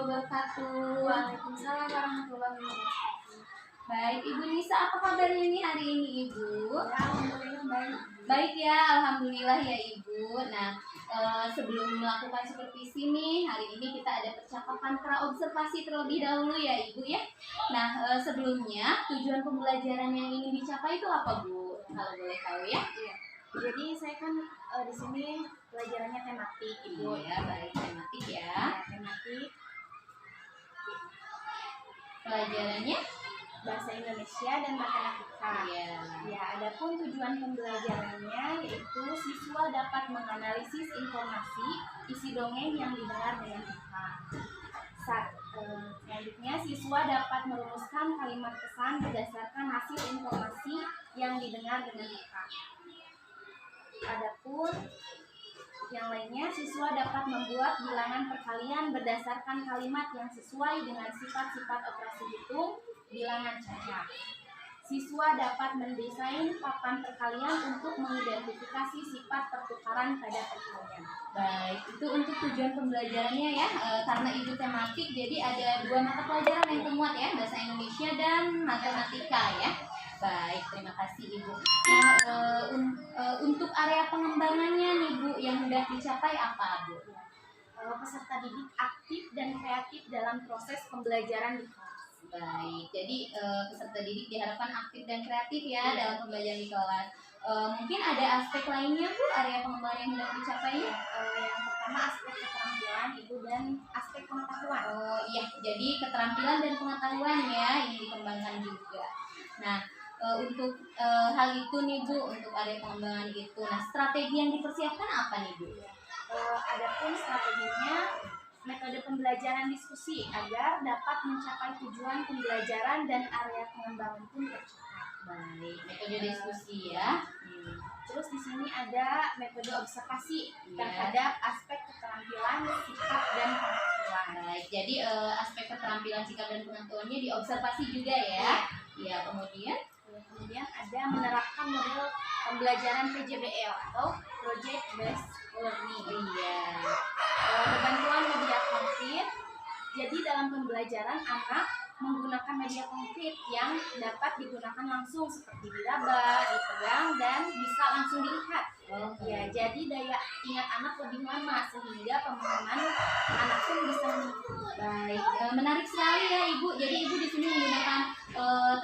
wabarakatuh. Waalaikumsalam warahmatullahi wabarakatuh. Baik, Ibu Nisa, apa kabarnya nih hari ini, Ibu? Ya, alhamdulillah baik. Baik ya, alhamdulillah ya Ibu. Nah, sebelum melakukan supervisi nih, hari ini kita ada percakapan praobservasi terlebih dahulu ya Ibu ya. Nah, sebelumnya tujuan pembelajaran yang ingin dicapai itu apa Bu? Kalau boleh tahu ya? Iya. Jadi saya kan di sini pelajarannya tematik, Ibu. Ya, baik, tematik ya. Ya, tematik Pelajarannya bahasa Indonesia dan matematika. Iya. Ya, adapun tujuan pembelajarannya yaitu siswa dapat menganalisis informasi isi dongeng yang didengar dengan peka. Selanjutnya siswa dapat merumuskan kalimat pesan berdasarkan hasil informasi yang didengar dengan peka. Adapun yang lainnya, siswa dapat membuat bilangan perkalian berdasarkan kalimat yang sesuai dengan sifat-sifat operasi hitung bilangan cacat. Siswa dapat mendesain papan perkalian untuk mengidentifikasi sifat pertukaran pada perkalian. Baik, itu untuk tujuan pembelajarannya ya. Karena itu tematik, jadi ada 2 mata pelajaran yang termuat ya, bahasa Indonesia dan matematika ya. Baik, terima kasih Ibu. Nah, untuk area pengembangannya nih Bu, yang sudah dicapai apa Bu? Peserta didik aktif dan kreatif dalam proses pembelajaran di kelas. Baik, jadi peserta didik diharapkan aktif dan kreatif ya dalam pembelajaran di kelas. Mungkin ada aspek lainnya Bu, area pengembangan yang sudah dicapai? Yang pertama aspek keterampilan Ibu dan aspek pengetahuan. Oh iya, jadi keterampilan dan pengetahuan ya ini dikembangkan juga. Nah, untuk hal itu nih Bu, untuk area pengembangan itu. Nah, strategi yang dipersiapkan apa nih Bu? Adapun strateginya metode pembelajaran diskusi agar dapat mencapai tujuan pembelajaran dan area pengembangan pun tercapai. Baik, metode diskusi ya. Terus di sini ada metode observasi terhadap aspek keterampilan, sikap dan pengetahuan. Baik, jadi aspek keterampilan, sikap dan pengetahuannya diobservasi juga ya. Iya, kemudian ada menerapkan model pembelajaran PJBL atau Project Based Learning. Iya. Bantuan media konkret. Jadi dalam pembelajaran anak menggunakan media konkret yang dapat digunakan langsung seperti diraba, dipegang dan bisa langsung dilihat. Ya, jadi daya ingat anak lebih lama sehingga pemahaman anak pun bisa meningkat. Baik, menarik sekali ya Ibu. Jadi Ibu di sini menggunakan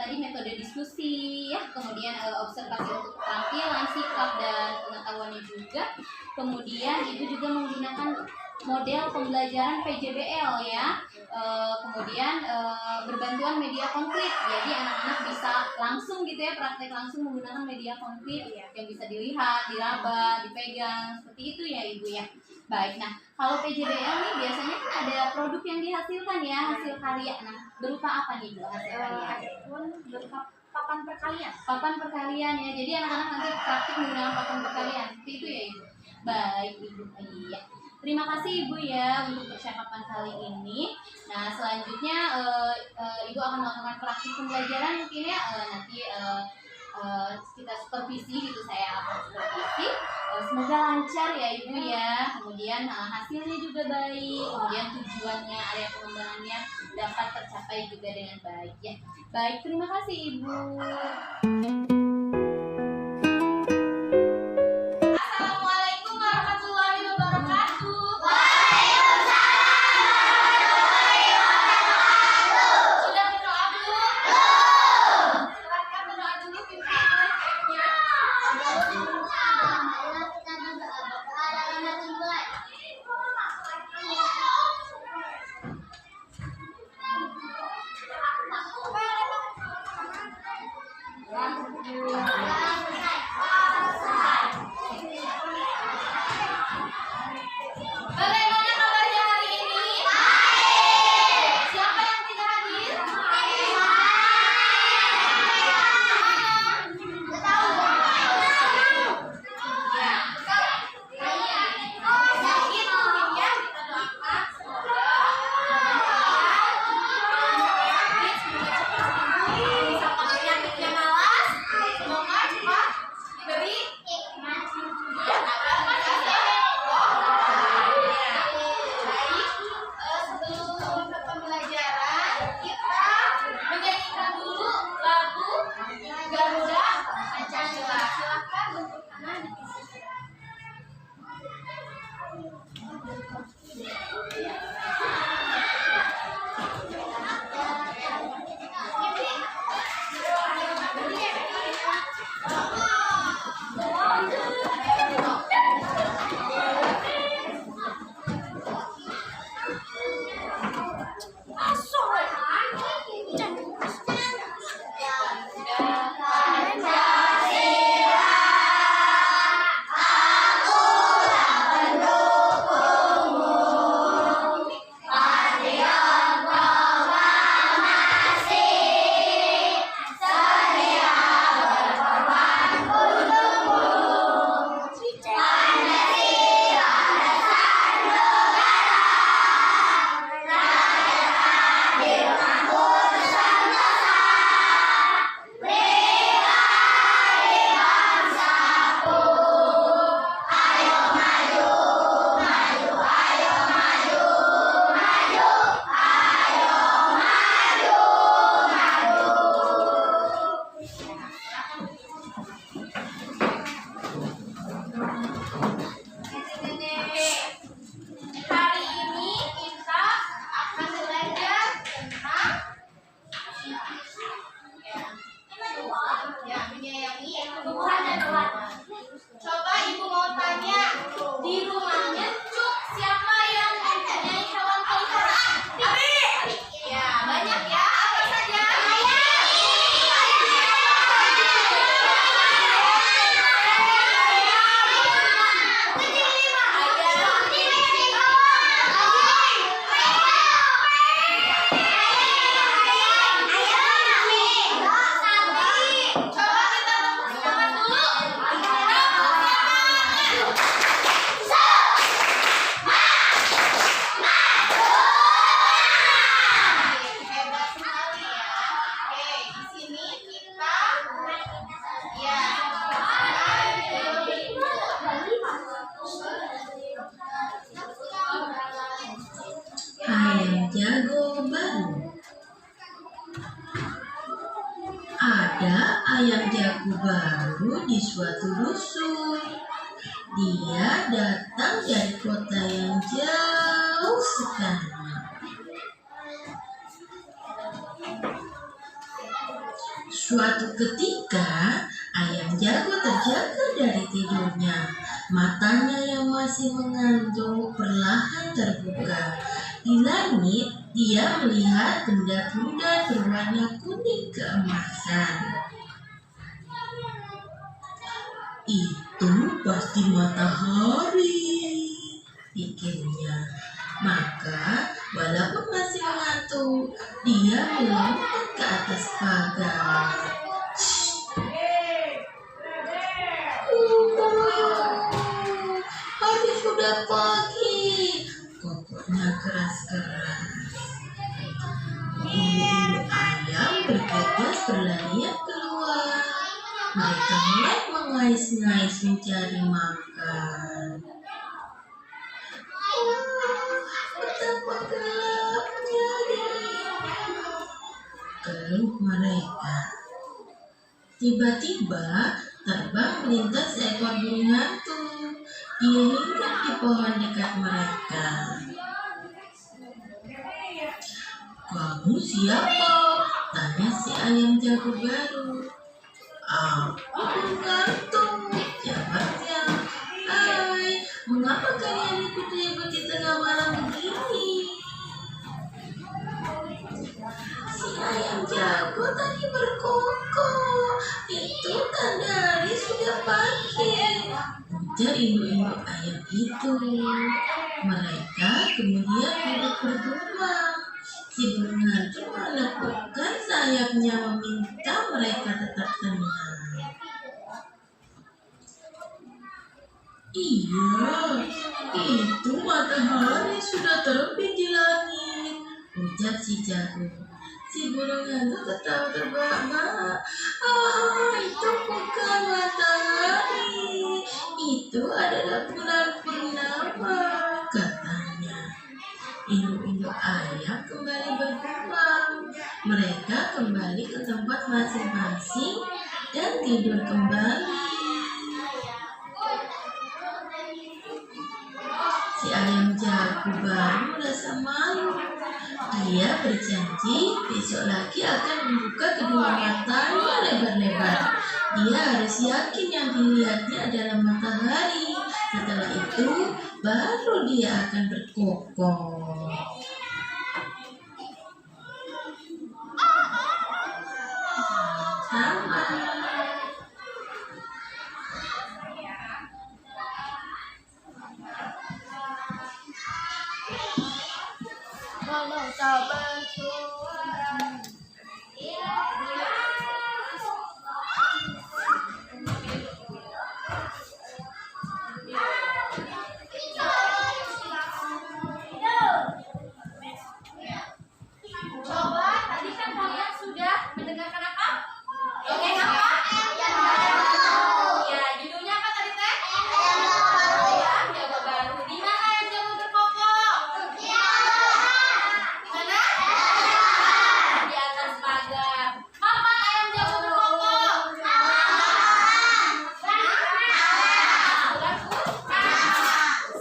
tadi metode diskusi ya, kemudian observasi untuk keterampilan, sikap dan pengetahuannya juga. Kemudian Ibu juga menggunakan model pembelajaran PJBL ya. Kemudian berbantuan media konkret. Jadi anak-anak bisa langsung gitu ya, praktek langsung menggunakan media konkret yang bisa dilihat, diraba, dipegang, seperti itu ya Ibu ya. Baik, nah kalau PJBL nih biasanya kan ada produk yang dihasilkan ya, hasil karya. Nah, berupa apa nih Bu hasil karya? Adapun berupa papan perkalian. Papan perkalian ya. Jadi anak-anak nanti praktik menggunakan papan perkalian. Seperti itu ya Ibu. Baik Ibu. Iya. Terima kasih Ibu ya untuk percakapan kali ini. Nah, selanjutnya Ibu akan melakukan praktik pembelajaran mungkin ya, nanti kita supervisi gitu, saya akan supervisi. Semoga lancar ya Ibu ya. Kemudian hasilnya juga baik. Kemudian tujuannya, area pengembangannya dapat tercapai juga dengan baik ya. Baik, terima kasih Ibu. Assalamualaikum warahmatullahi wabarakatuh. Sudah berdoa belum? Silakan berdoa dulu pimpinannya. Hari ini kita akan belajar tentang menyayangi tumbuhan dan hewan. Coba ibu mau tanya, di rumahnya Cuk siapa yang mempunyai hewan peliharaan? Abi. Ya, banyak ya. Apa saja? Coba kita tepuk tangan dulu. Hebat sekali ya. Oke, di sini kita ya. Ayam jago baru. Ada ayam jago baru di suatu dusun. Dia datang dari kota yang jauh sekali. Suatu ketika, ayam jago terjaga dari tidurnya. Matanya yang masih mengantuk perlahan terbuka. Di langit, dia melihat benda-benda berwarna kuning keemasan. Itu pasti matahari, pikirnya. Maka, walaupun masih mengantuk, dia melompat ke atas pagar. Hari sudah pagi, kokoknya keras-keras. Bulu-bulu ayam bergegas berlarian keluar. Mereka mulai mengais-ngais mencari makan. Betapa gelapnya keluh mereka. Tiba-tiba terbang melintas seekor burung hantu. Dia hinggap di pohon dekat mereka. Kamu siapa? Tanya si ayam jago baru. Aku burung hantu, jawabnya. Hai, mengapa kalian ribut-ribut di tengah malam begini? Si ayam jago tadi berkokok. Itu tanda hari sudah pagi. Ujar induk-induk ayam itu. Mereka kemudian duduk berdua. Si burung hantu menepukkan sayapnya meminta mereka tetap tenang. Iya, itu matahari sudah terbit di langit, ujar si jago. Si burung hantu tertawa terbahak-bahak. Itu bukan matahari, itu adalah bulan purnama, katanya. Induk-induk ayam kembali berkembang. Mereka kembali ke tempat masing-masing dan tidur kembali. Si ayam jago baru merasa malu. Dia berjanji besok lagi akan membuka kedua matanya lebar-lebar. Dia harus yakin yang dilihatnya adalah matahari. Setelah itu baru dia akan berkokok. Sama. Walau tak bersuara. Coba, tadi kan kalian sudah mendengarkan apa? Dongeng apa? Ya, judulnya apa tadi teh? Ayam jago baru. Di mana ayam jago berkokok? Di mana? Di atas pagar. Kapan ayam jago berkokok?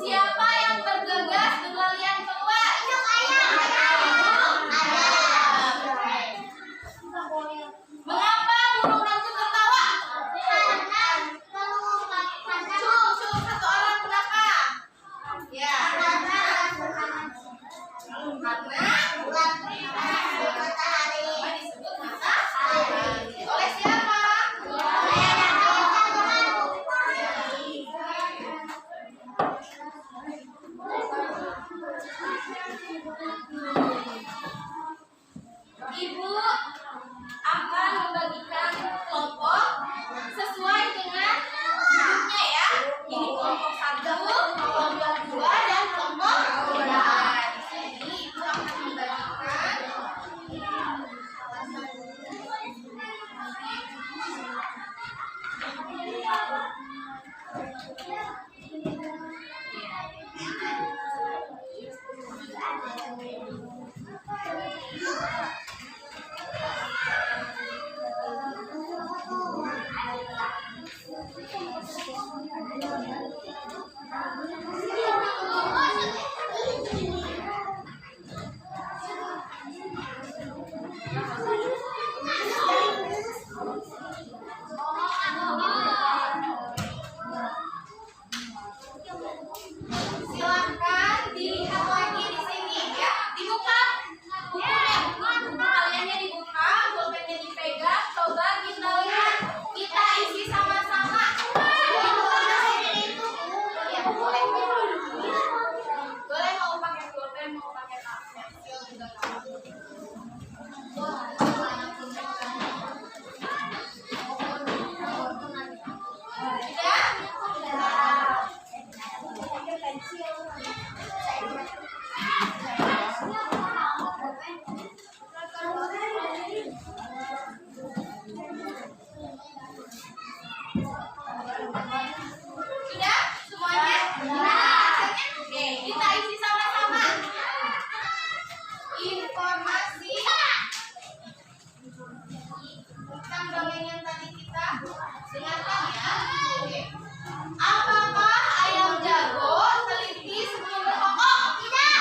Siapa yang bergegas berlarian keluar? Mengapa burung hantu tertawa? Cuk, satu orang kenapa? Ya. Karena disebut matahari. Oleh siapa? Ibu akan membagikan kelompok sesuai dengan duduknya ya. Ini kelompok 1, kelompok 2, dan kelompok 3. Di sini ibu akan membagikan Silahkan dilihat lagi di sini ya. Dibuka bukunya, buku kaliannya dibuka, pulpennya dipegang. Coba kita lihat, kita isi sama-sama. Ya, boleh. Boleh mau pakai pulpen, mau pakai pensil juga nggak Sudah semuanya? Oke, kita isi sama-sama. Informasi tentang dongeng yang tadi kita dengarkan ya. Oke. Apakah ayam jago teliti sebelum berkokok? Tidak.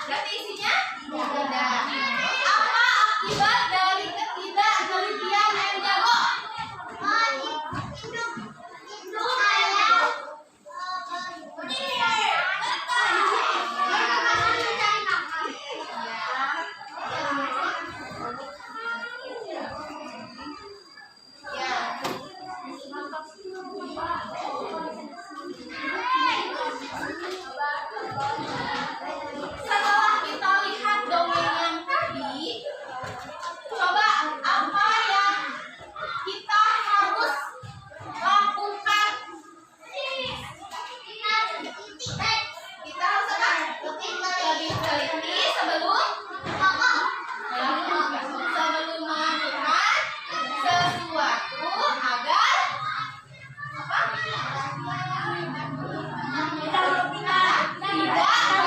Berarti isinya? Tidak. Apa akibat dari ketidaktelitian ayam jago? Setelah kita lihat dongeng yang tadi, coba apa yang kita harus lakukan? Kita harus apa? Lebih teliti sebelum melakukan sesuatu agar apa? Tidak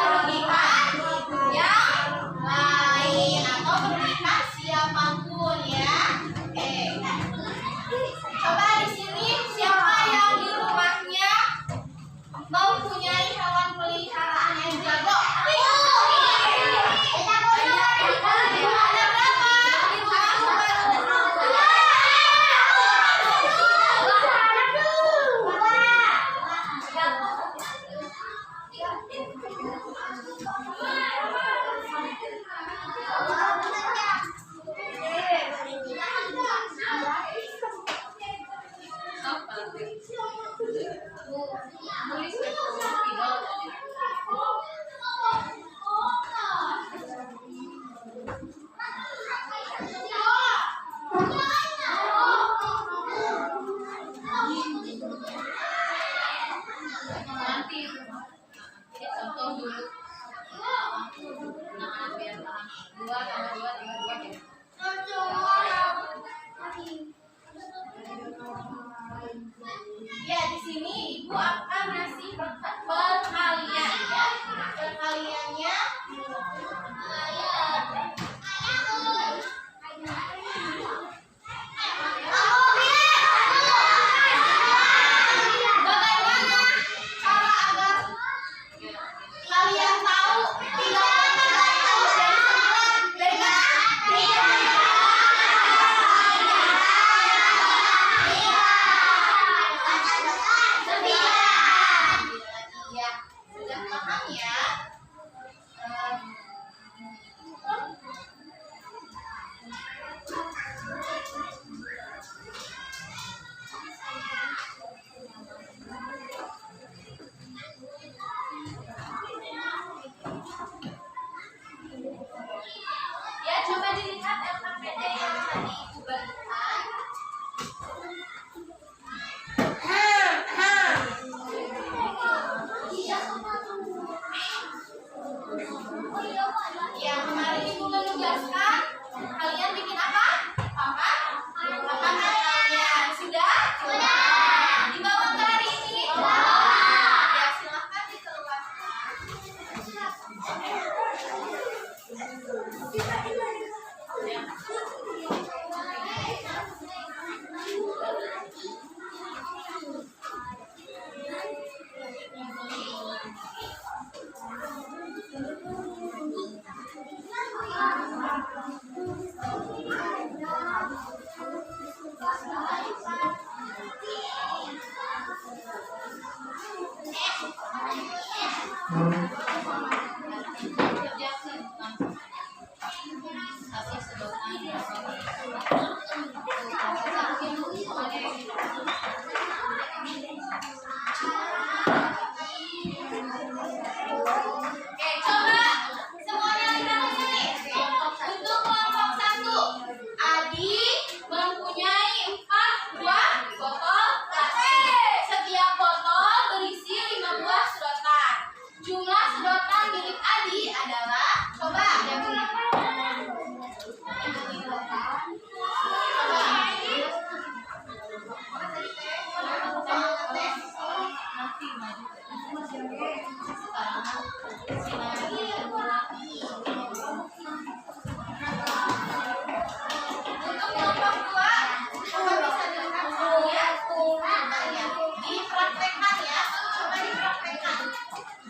kasih sedotan Oke, coba semuanya lihat di sini. Untuk kelompok 1, Adi mempunyai 4 buah botol plastik. Setiap botol berisi 5 buah sedotan. Jumlah sedotan milik Adi adalah, coba yang ini. Untuk kelompok 2, coba bisa dilihat ya. Dipraktekkan ya. Coba dipraktekkan.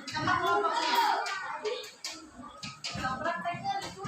Sama kelompoknya. Prakteknya itu.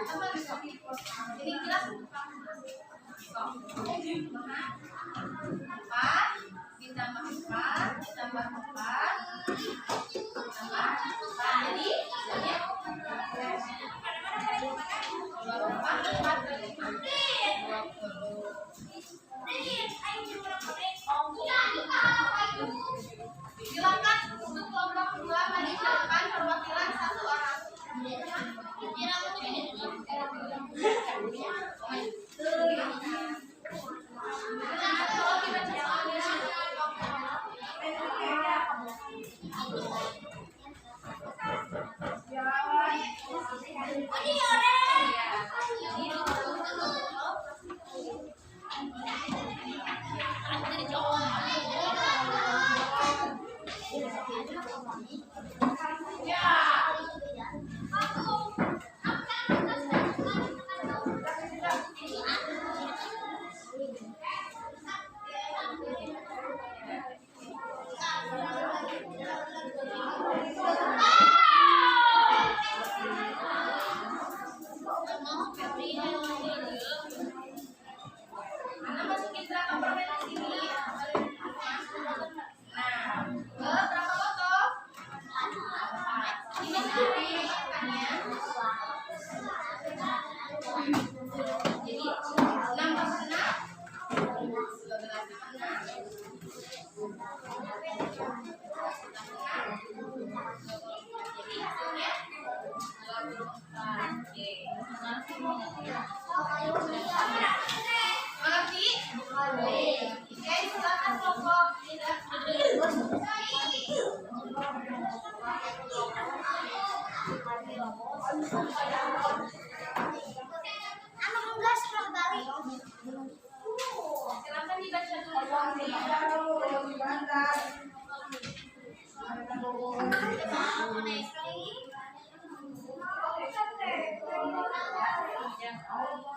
Jadi jelas 4 ditambah 4 ditambah 4 ditambah 4. Jadi hasilnya 24. Silakan untuk kelompok 2 menunjukkan perwakilan 1 orang. Mana masukin berapa permen di sini? Nah, berapa botol? 4. Ini dari makannya. Jadi 6 tambah 6 12 tambah 6. Jadi hasilnya 24. Oke. Mengerti? Oke, silakan kelompok. Silakan dibaca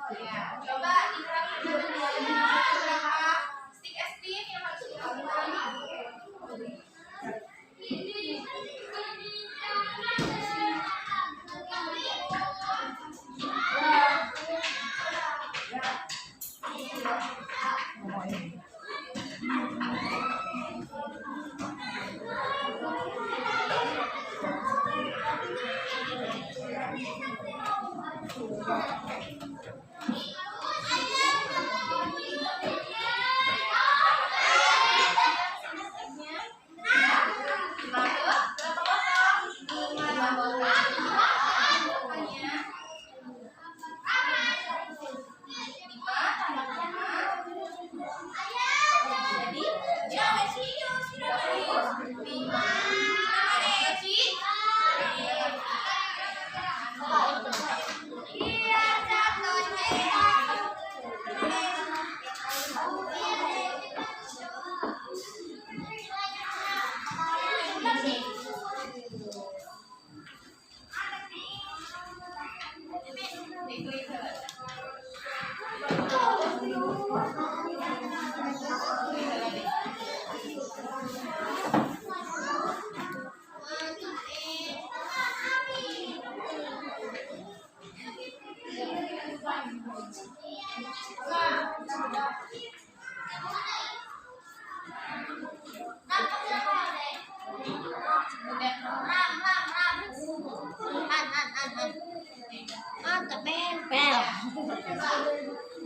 Ya, coba diterapkan beberapa stick es krim yang harus dilakukan.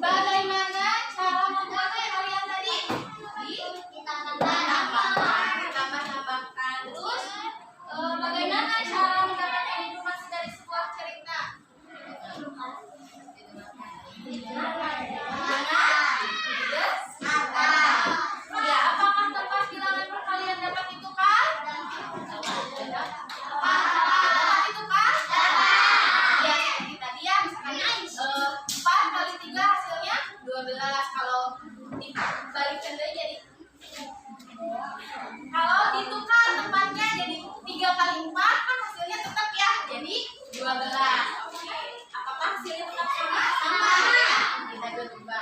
Bagaimana cara membuatnya kalian tadi? Ditambah-tambahkan. Terus bagaimana cara mendapatkan informasi dari sebuah cerita? Ya, apakah tempat bilangan perkalian dapat ditukar? Dapat ditukar? Ya, seperti tadi ya, misalkan 4 kali 3 hasilnya 12. Kalau dibalikkan jadi kalau ditukar tempatnya jadi 3 kali 4 kan hasilnya tetap ya, jadi 12. Oke. Apakah hasilnya tetap sama? Sama. Kita coba.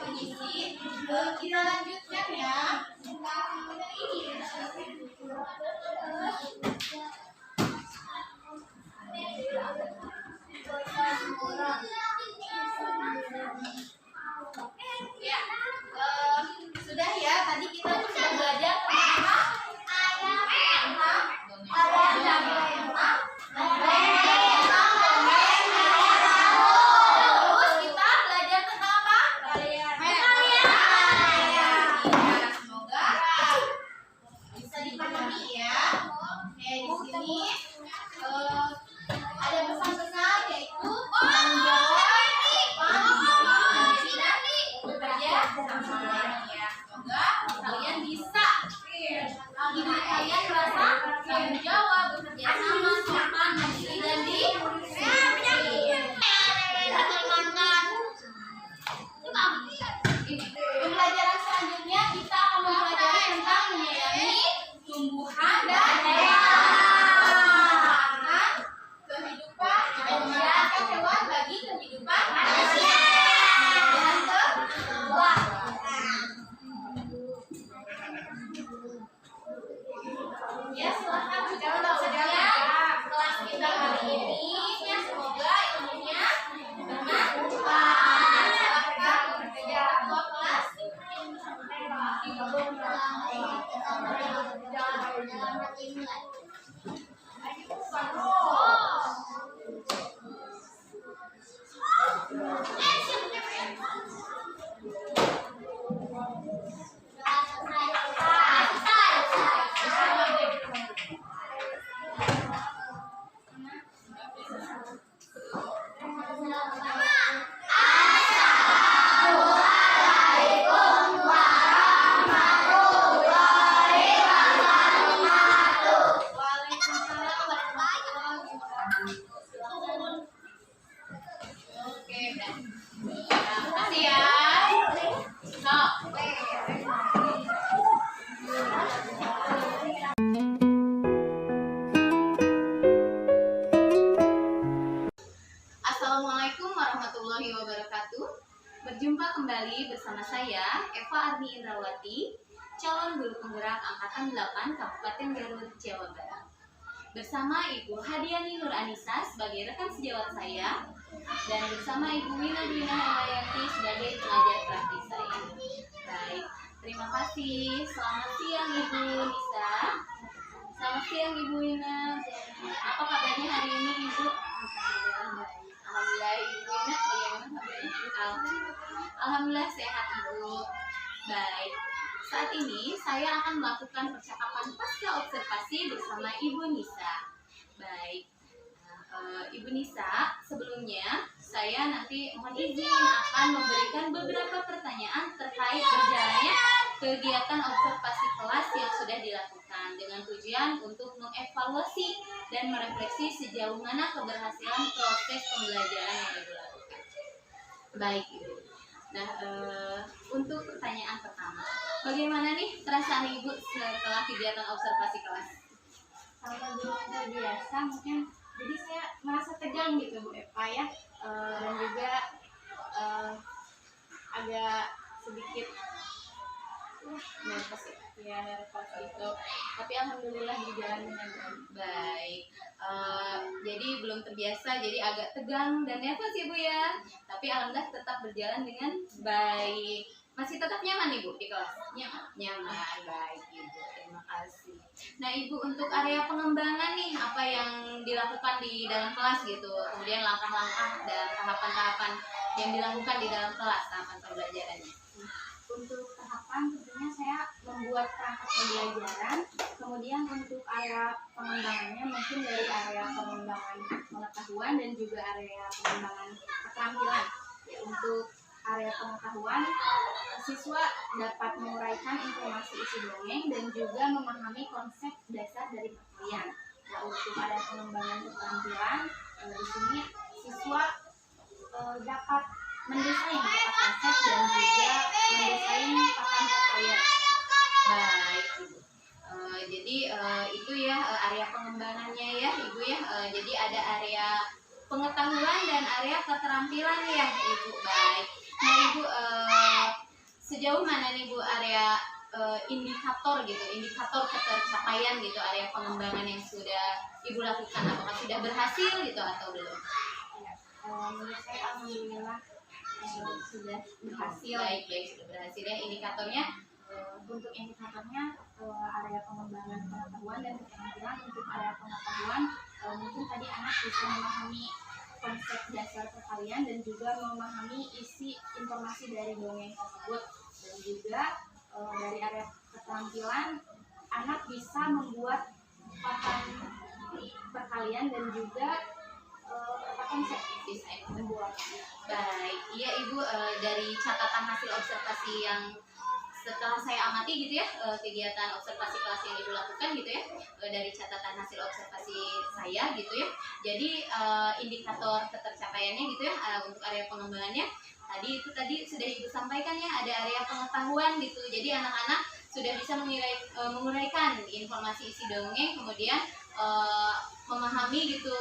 mengisi. Kita lanjutkan ya. Ya, sudah ya. Tadi kita sudah belajar tentang terus kita belajar tentang apa? Semoga bisa dipahami ya. Oke, di sini ada pesan-pesan yaitu tanggung jawab, bekerja sama ya. Semoga kalian bisa diri kalian merasa tanggung jawab, bekerja sama, sopan, mandiri dan pembelajaran selanjutnya kita akan mempelajari tentang menyayangi tumbuhan dan memanfaatkan kehidupan memanfaatkan hewan bagi kehidupan manusia. Dan kedua, ya silahkan bicara saja kelas kita hari ini ya, semoga ilmunya bermanfaat. Silahkan bekerja ketua kelas. Waalaikumsalam warahmatullahi wabarakatuh. Oke, udah. Terima kasih ya. Assalamualaikum warahmatullahi wabarakatuh. Berjumpa kembali bersama saya Eva Arni Indrawati, calon guru penggerak angkatan 8 Kabupaten Garut, Jawa Barat. Bersama Ibu Hadiani Nur Anissa sebagai rekan sejawat saya dan bersama Ibu Wina Dina Hemayanti sebagai pengajar praktis saya. Baik, terima kasih. Selamat siang Ibu Nisa. Selamat siang Ibu Wina. Apa kabarnya hari ini Ibu? Alhamdulillah Ibu Wina, bagaimana kabarnya? Alhamdulillah sehat Ibu. Baik, saat ini saya akan melakukan percakapan pasca observasi bersama Ibu Nisa. Baik, Ibu Nisa, sebelumnya saya nanti mohon izin akan memberikan beberapa pertanyaan terkait berjalannya kegiatan observasi kelas yang sudah dilakukan dengan tujuan untuk mengevaluasi dan merefleksi sejauh mana keberhasilan proses pembelajaran yang Ibu lakukan. Baik Ibu. Nah, untuk pertanyaan pertama, bagaimana nih perasaan Ibu setelah kegiatan observasi kelas? Kalau luar biasa mungkin, jadi saya merasa tegang gitu Bu Eva ya, dan juga agak sedikit nervous ya, nervous gitu. Tapi alhamdulillah berjalan dengan Baik, jadi belum terbiasa, jadi agak tegang dan nervous ya Bu ya. Tapi alhamdulillah tetap berjalan dengan baik. Masih tetap nyaman Ibu di kelas? Nyaman, baik Ibu. Terima kasih. Nah Ibu, untuk area pengembangan nih, apa yang dilakukan di dalam kelas gitu? Kemudian langkah-langkah dan tahapan-tahapan yang dilakukan di dalam kelas, tahapan pembelajarannya. untuk tahapan tentunya saya membuat perangkat pembelajaran, kemudian untuk area pengembangannya mungkin dari area pengembangan pengetahuan dan juga area pengembangan keterampilan. Ya, untuk area pengetahuan, siswa dapat menguraikan informasi isi dongeng dan juga memahami konsep dasar dari perkuliahan. Nah, untuk area pengembangan keterampilan, di sini siswa dapat mendesain konsep dan juga mendesain papan perkuliahan. Baik Ibu. Jadi itu ya area pengembangannya ya Ibu ya. Jadi ada area pengetahuan dan area keterampilan ya Ibu. Baik. Nah Ibu, sejauh mana nih Bu area indikator gitu, indikator ketercapaian gitu, area pengembangan yang sudah Ibu lakukan, apakah sudah berhasil gitu atau belum? Menurut saya alhamdulillah sudah berhasil. Baik, sudah berhasil ya. Indikatornya Untuk indikatornya area pengembangan pengetahuan dan keterampilan. Untuk area pengetahuan mungkin tadi anak bisa memahami konsep dasar perkalian dan juga memahami isi informasi dari dongeng tersebut, dan juga dari area keterampilan anak bisa membuat papan perkalian dan juga konsep desain. membuat. Baik, iya Ibu, dari catatan hasil observasi yang setelah saya amati gitu ya, kegiatan observasi kelas yang Ibu lakukan gitu ya, dari catatan hasil observasi saya gitu ya. Jadi indikator ketercapaiannya gitu ya, untuk area pengembangannya tadi sudah Ibu sampaikan ya, ada area pengetahuan gitu. Jadi anak-anak sudah bisa menguraikan informasi isi dongeng, kemudian memahami gitu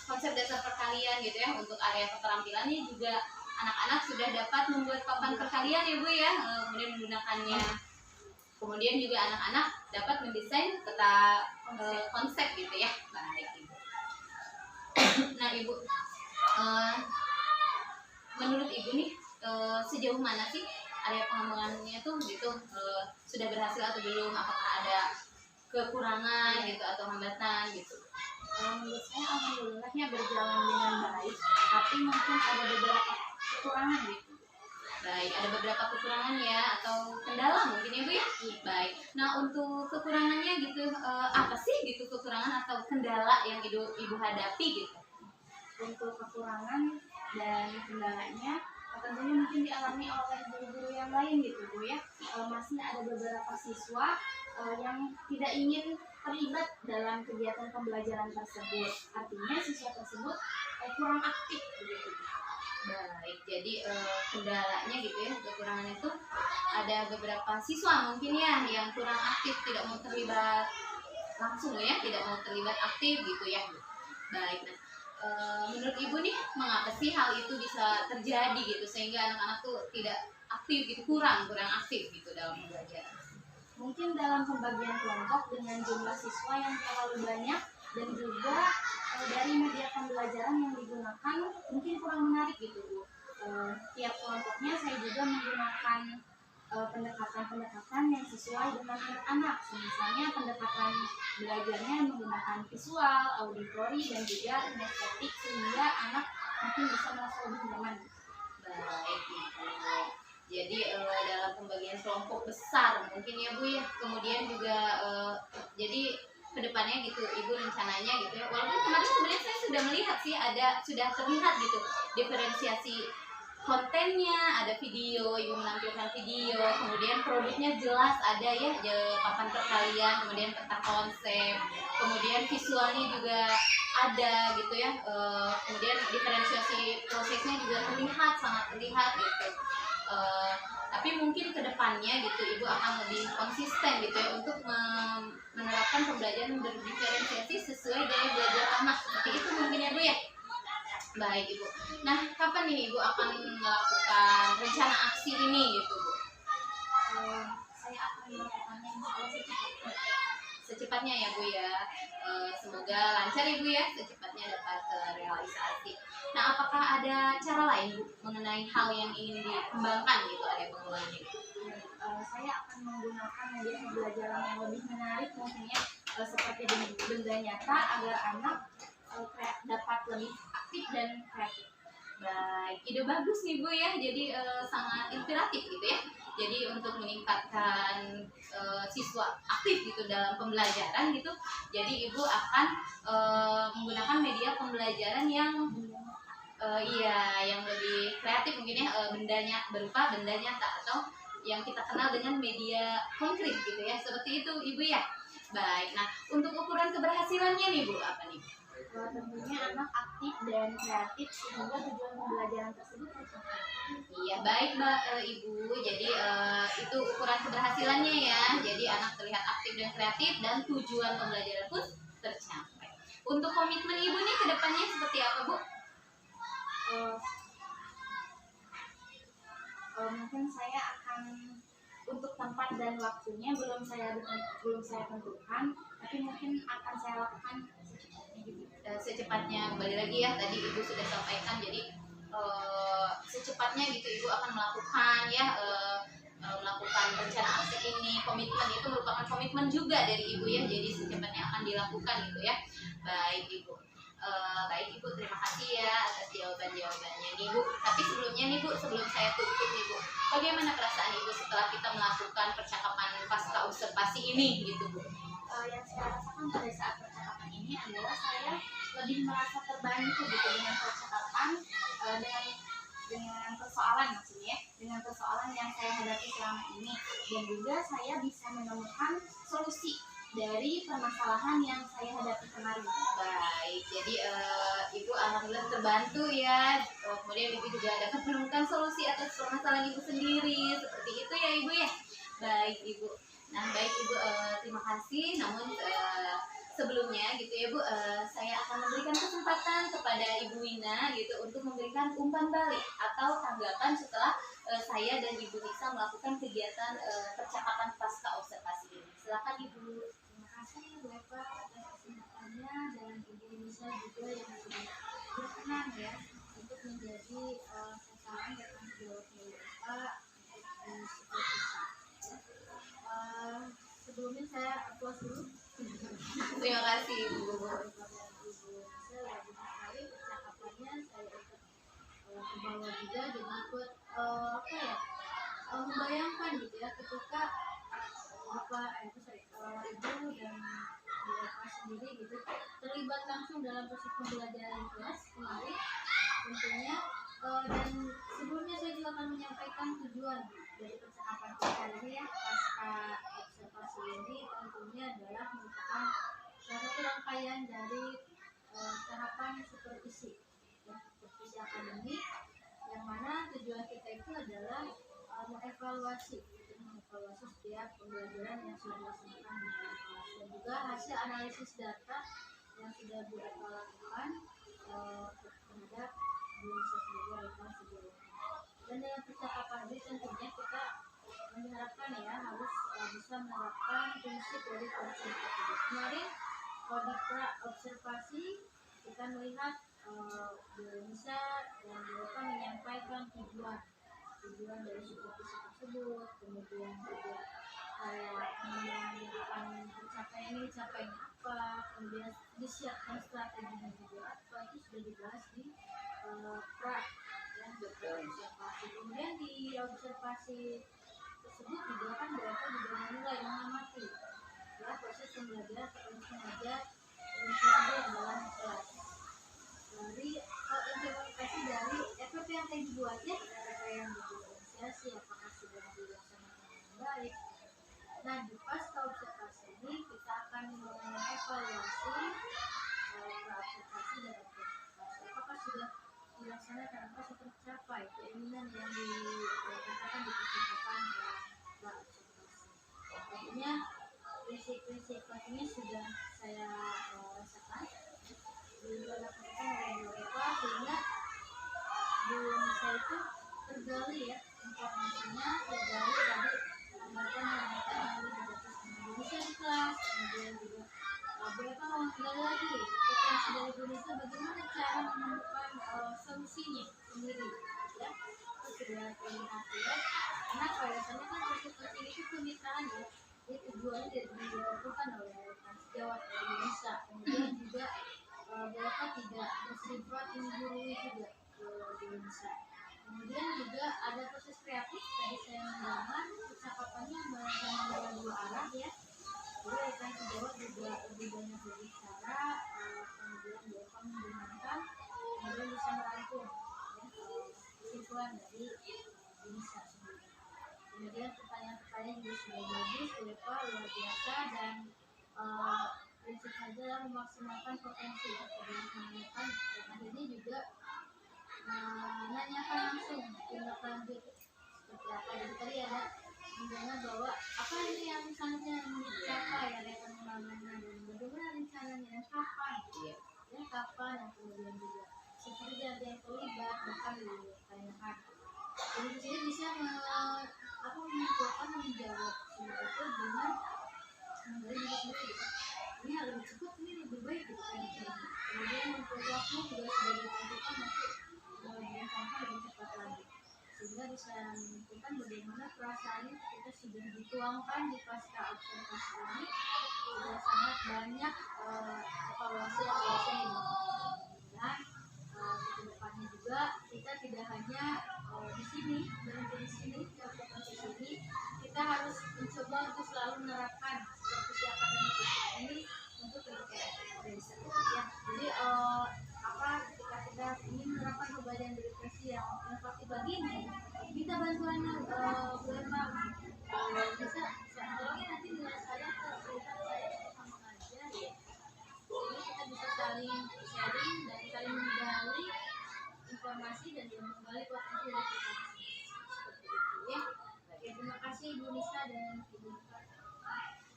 konsep dasar perkalian gitu ya. Untuk area keterampilannya juga anak-anak sudah dapat membuat papan perkalian ya Bu ya, kemudian menggunakannya. Kemudian juga anak-anak dapat mendesain peta konsep gitu ya. Baik Ibu. Nah Ibu, menurut Ibu nih sejauh mana sih area pengembangannya tuh gitu, sudah berhasil atau belum? Apakah ada kekurangan gitu atau hambatan gitu? Menurut saya alhamdulillahnya berjalan dengan baik, tapi mungkin ada beberapa kekurangan gitu. Baik, ada beberapa kekurangan ya atau kendala mungkin ya Bu ya. Baik. Nah untuk kekurangannya gitu, apa sih gitu kekurangan atau kendala yang Ibu hadapi gitu? Untuk kekurangan dan kendalanya tentunya mungkin dialami oleh guru-guru yang lain gitu Bu ya. Masih ada beberapa siswa yang tidak ingin terlibat dalam kegiatan pembelajaran tersebut. Artinya siswa tersebut kurang aktif begitu. Baik, jadi kendalanya gitu ya, kekurangan itu ada beberapa siswa mungkin ya yang kurang aktif, tidak mau terlibat langsung ya, tidak mau terlibat aktif gitu ya. Baik, nah menurut Ibu nih mengapa sih hal itu bisa terjadi gitu sehingga anak-anak tuh tidak aktif gitu, kurang aktif gitu dalam pembelajaran? Mungkin dalam pembagian kelompok dengan jumlah siswa yang terlalu banyak dan juga dari media pembelajaran yang digunakan mungkin kurang menarik gitu Bu. Tiap kelompoknya saya juga menggunakan pendekatan-pendekatan yang sesuai dengan anak-anak. Misalnya pendekatan belajarnya menggunakan visual, auditori, dan juga kinestetik sehingga anak mungkin bisa merasa lebih nyaman. Baik Ibu. Jadi dalam pembagian kelompok besar mungkin ya Bu ya. Kemudian juga jadi kedepannya gitu Ibu rencananya gitu ya. Walaupun kemarin sebenarnya saya sudah melihat sih sudah terlihat gitu diferensiasi kontennya, ada video, Ibu menampilkan video, kemudian produknya jelas ada ya, papan perkalian, kemudian peta konsep, kemudian visualnya juga ada gitu ya, kemudian diferensiasi prosesnya juga terlihat, sangat terlihat gitu. Tapi mungkin kedepannya gitu Ibu akan lebih konsisten gitu ya untuk menerapkan pembelajaran berdiferensiasi sesuai gaya belajar anak, seperti itu mungkin ya Bu ya. Baik Ibu. Nah kapan nih Ibu akan melakukan rencana aksi ini gitu Bu? Saya akan melakukannya insya Allah secepatnya ya Bu ya. Semoga lancar Ibu ya, secepatnya dapat terrealisasi. Nah apakah ada cara lain Bu mengenai hal yang ingin dikembangkan gitu, area pengembangan ini? Saya akan menggunakan media pembelajaran yang lebih menarik mungkin ya, seperti benda nyata agar anak dapat lebih aktif dan kreatif. Baik, ide bagus nih Bu ya, jadi sangat inspiratif gitu ya. Jadi untuk meningkatkan siswa aktif gitu dalam pembelajaran gitu, jadi Ibu akan menggunakan media pembelajaran yang yang lebih kreatif mungkin ya, berupa benda nyata atau yang kita kenal dengan media konkret gitu ya, seperti itu Ibu ya. Baik, nah untuk ukuran keberhasilannya nih Bu apa nih? Tentunya anak aktif dan kreatif sehingga tujuan pembelajaran tersebut tercapai. Iya baik Mbak Ibu, jadi itu ukuran keberhasilannya ya, jadi anak terlihat aktif dan kreatif dan tujuan pembelajaran pun tercapai. Untuk komitmen Ibu nih kedepannya seperti apa Bu? dan waktunya belum saya tentukan, tapi mungkin akan saya lakukan secepatnya gitu. Secepatnya, kembali lagi ya, tadi Ibu sudah sampaikan, jadi secepatnya gitu Ibu akan melakukan ya, melakukan rencana aksi ini. Komitmen itu merupakan komitmen juga dari Ibu ya, jadi secepatnya akan dilakukan gitu ya. Baik Ibu. Baik Ibu, terima kasih ya atas jawaban-jawabannya nih Bu. Tapi sebelumnya nih Bu, sebelum saya tutup nih Bu, bagaimana perasaan Ibu setelah kita melakukan percakapan pasca observasi ini gitu Bu? Yang saya rasakan pada saat percakapan ini adalah saya lebih merasa terbantu gitu dengan percakapan, dengan persoalan maksudnya, dengan persoalan yang saya hadapi selama ini, dan juga saya bisa menemukan solusi dari permasalahan yang saya hadapi kemarin. Baik, jadi Ibu alhamdulillah terbantu ya. Kemudian Ibu juga dapat menemukan solusi atas permasalahan Ibu sendiri. Seperti itu ya Ibu ya. Baik Ibu. Nah baik Ibu, terima kasih. Namun sebelumnya gitu ya Bu, saya akan memberikan kesempatan kepada Ibu Wina gitu untuk memberikan umpan balik atau tanggapan setelah saya dan Ibu Nisa melakukan kegiatan percakapan pasca observasi ini. Silakan Ibu. Terima kasih Bu Eva atas kesempatannya, dan Ibu Nisa juga yang sudah berkenan ya untuk menjadi sasaran dan tanggung jawabnya Bu Eva di supervisi. Sebelumnya saya applause dulu. Terima kasih Ibu. Ibu Nisa bagus sekali percakapannya, saya ikut ke bawah juga, jadi ikut membayangkan gitu ya ketika Ibu dan Bu Eva sendiri gitu terlibat langsung dalam proses pembelajaran kelas kemarin tentunya, dan sebelumnya saya juga akan menyampaikan tujuan dari percakapan kita ini ya pasca observasi ini. Tentunya adalah merupakan salah satu rangkaian dari tahapan supervisi ya, supervisi akademik, yang mana tujuan kita itu adalah mengevaluasi setiap pembelajaran yang sudah dilaksanakan di dalam kelas, dan juga hasil analisis data yang sudah Bu Eva lakukan terhadap Bu Nisa sebagai rekan sejauh ini. Dan dalam percakapan ini tentunya kita mengharapkan ya harus bisa menerapkan prinsip dari observasi. Kemarin di pra observasi kita melihat Bu Nisa dan Bu Eva menyampaikan tujuan dari supervisi tersebut, kemudian juga kayak menentukan pencapaian ini capaian apa, kemudian disiapkan strateginya juga apa, itu sudah dibahas di pra ya, observasi. Kemudian di observasi tersebut juga kan mereka juga mulai mengamati ya proses pembelajaran atau mengajar yang dalam kelas dari implementasi dari FPP yang telah dibuat ya, FPP yang diinisiasi apakah sudah dilaksanakan dengan baik. Nah di pasca observasi ini kita akan mengevaluasi pra-observasi dan observasi apakah sudah dilaksanakan, apakah sudah tercapai keinginan yang dikatakan di percakapan pra-observasi. Artinya prinsip-prinsip pastinya sudah saya rasakan dilakukan oleh Bu Eva, sehingga Bu Nisa itu tergali ya informasinya, tergali tadi tanggapan yang dihadapi sama Bu Nisa di kelas. Kemudian juga Bu Eva mau menggali lagi potensi dari Bu Nisa bagaimana cara menemukan solusinya sendiri ya, itu sudah terlihat ya. Karena biasanya kan proses itu kemitraan ya, jadi tujuannya dilakukan oleh rekan sejawat Bu Nisa. Kemudian juga Eva tidak bersifat menggurui juga ke Bu Nisa. Kemudian juga ada proses kreatif, tadi saya mendengar percakapannya mengenai dua arah ya, jadi rekan sejawat juga lebih banyak berbicara, kemudian Eva mendengarkan, kemudian bisa merangkum ya, kesimpulan dari Bu Nisa sendiri. Kemudian pertanyaan-pertanyaan juga sudah bagus, Eva luar biasa, dan prinsip saja adalah memaksimalkan potensi ya, menemukan, dan akhirnya juga menanyakan langsung tindak lanjut seperti apa. Jadi tadi ada mendengar bahwa apa ini yang misalnya yang dicapai ya rekan ulangannya, dan bagaimana rencananya dan kapan ya, kapan, yang kemudian juga seperti ada yang terlibat bahkan ditanyakan. Jadi di sini bisa menyimpulkan, menjawab semua itu juga sudah ditentukan untuk buang sampah lebih cepat lagi, sehingga bisa menentukan bagaimana perasaan kita sudah dituangkan di pasca observasi ini. Sudah sangat banyak evaluasi yang dilakukan, dan ke depannya juga kita tidak hanya di sini, berhenti di sini, di observasi ini, kita harus mencoba untuk selalu menerapkan seperti siapa dan ini untuk kehidupan desa. Ya, jadi ketika kita ingin menerapkan pembelajaran demokrasi yang inovatif lagi ini, kita bantuannya berapa bisa soalnya nanti nilai saya kesulitan saya sama mengajar ya. Jadi kita bisa saling sharing dan saling menggali informasi dan menggali potensi dari kita seperti itu ya. Ya, terima kasih Ibu Nisa dan Ibu Nisa.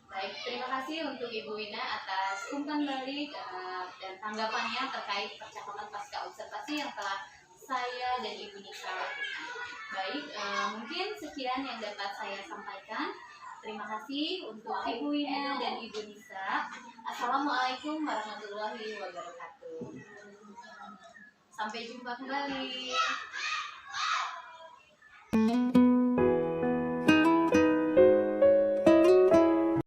Baik, terima kasih untuk Ibu Wina atas umpan balik dan tanggapannya terkait percakapan pasca observasi yang telah saya dan Ibu Nisa lakukan. Baik, mungkin sekian yang dapat saya sampaikan. Terima kasih untuk Ibu Wina dan Ibu Nisa. Assalamualaikum warahmatullahi wabarakatuh. Sampai jumpa kembali.